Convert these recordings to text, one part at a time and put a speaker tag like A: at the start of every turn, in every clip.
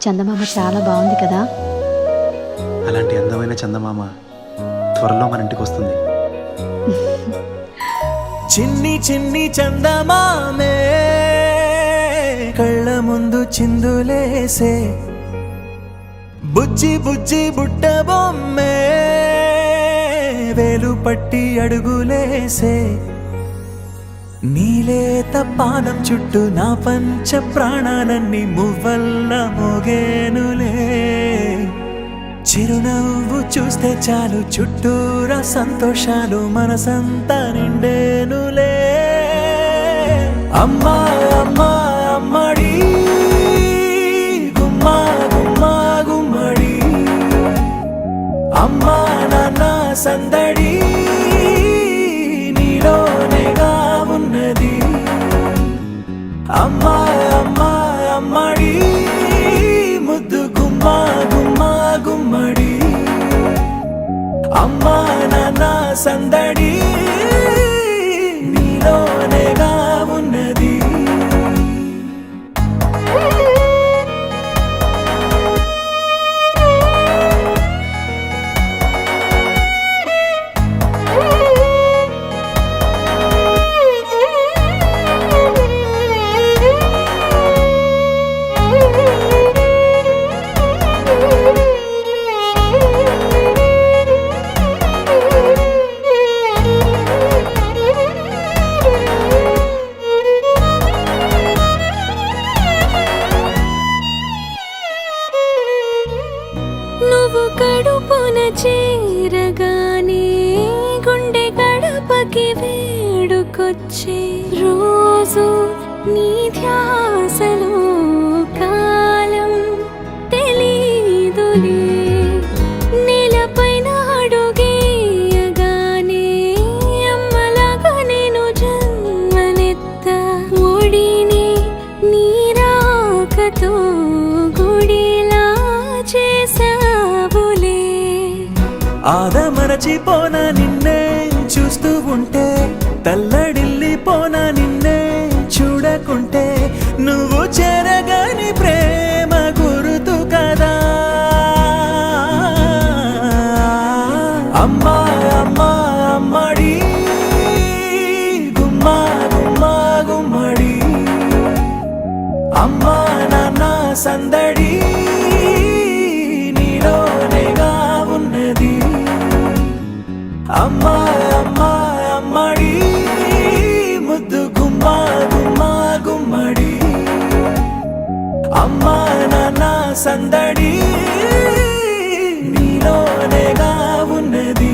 A: చందమామ చాలా బాగుంది కదా.
B: అలాంటి అందమైన చందమామ త్వరలో మన ఇంటికి వస్తుంది.
C: చిన్ని చిన్ని చందమామే కళ్ళ ముందు చిందులేసే, బుజ్జి బుజ్జి బుట్ట బొమ్మే వేలు పట్టి అడుగులేసే, నీలేత పాదం చుట్టూ నా పంచ ప్రాణాలన్నీ మువ్వల్ల మోగేనులే, చిరునవ్వు చూస్తే చాలు చుట్టూరా సంతోషాలు మనసంతా నిండేనులే. అమ్మా అమ్మా అమ్మడి గుమ్మా గుమ్మా గుమ్మడి, అమ్మా నాన్న సందడి నీలోనేగా ఉన్నది. అమ్మా అమ్మా అమ్మడి ముద్దు గుమ్మా గుమ్మా గుమ్మడి, అమ్మా నాన్న సందడి నీలోనేగా ఉన్నది.
D: నువ్వు కడుపున చేరగానే గుండె గడపకి వేడుకొచ్చే, రోజు నీ ధ్యాసలో కాలం తెలీదులే, నేలపైన అడుగేయగానే అమ్మలాగా నేను జన్మనెత్త, ఒడిని నీ రాకతో గుడిలా చేసావులే.
C: ఆదమరచిపోన నిన్నే చూస్తూ ఉంటే, తల్లడిల్లిపోన నిన్నే చూడకుంటే, నువ్వు చెరగని ప్రేమ గురుతు కదా. అమ్మా అమ్మా అమ్మడి గుమ్మా గుమ్మా గుమ్మడి, అమ్మా నాన్న సందడి నీలోనేగా ఉన్నది. అమ్మా అమ్మా అమ్మడి ముద్దు గుమ్మా గుమ్మా గుమ్మడి, అమ్మా నాన్న సందడి నీలోనేగా ఉన్నది.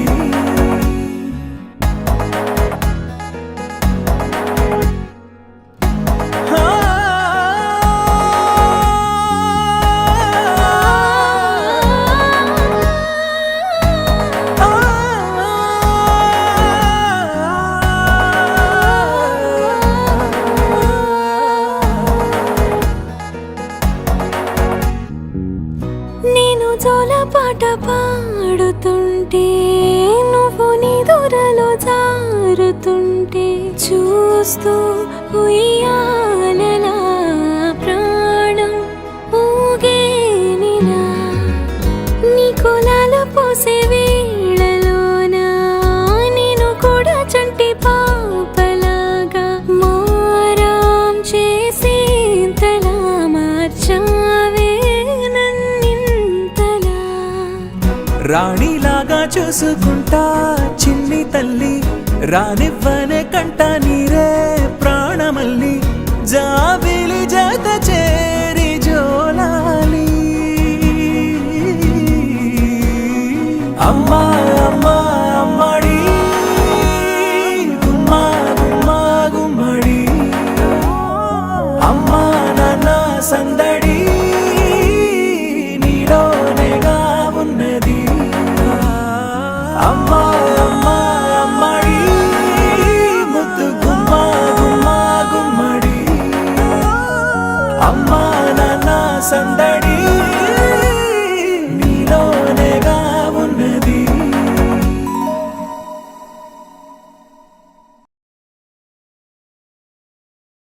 D: నేను జోలపాట పాడుతుంటే, నువ్వు నీ దూరలో జారుతుంటే, చూస్తూ ఉయ్యాలలా ప్రాణం ఊగేనిలా, నీ కులాల పోసే వేళలోన నేను కూడా చంటి పాపలాగా మారాం చేసేంతలా మార్చావే నన్నింతలా.
C: రాణిలాగా చూసుకుంటా చిన్ని తల్లి, రానివ్వనే కంట నీరే ప్రాణమల్లి, జాబిలి జత చేరి జోలాలి. అమ్మా అమ్మా అమ్మడి గుమ్మా గుమ్మా గుమ్మడి, అమ్మా నాన్న సంద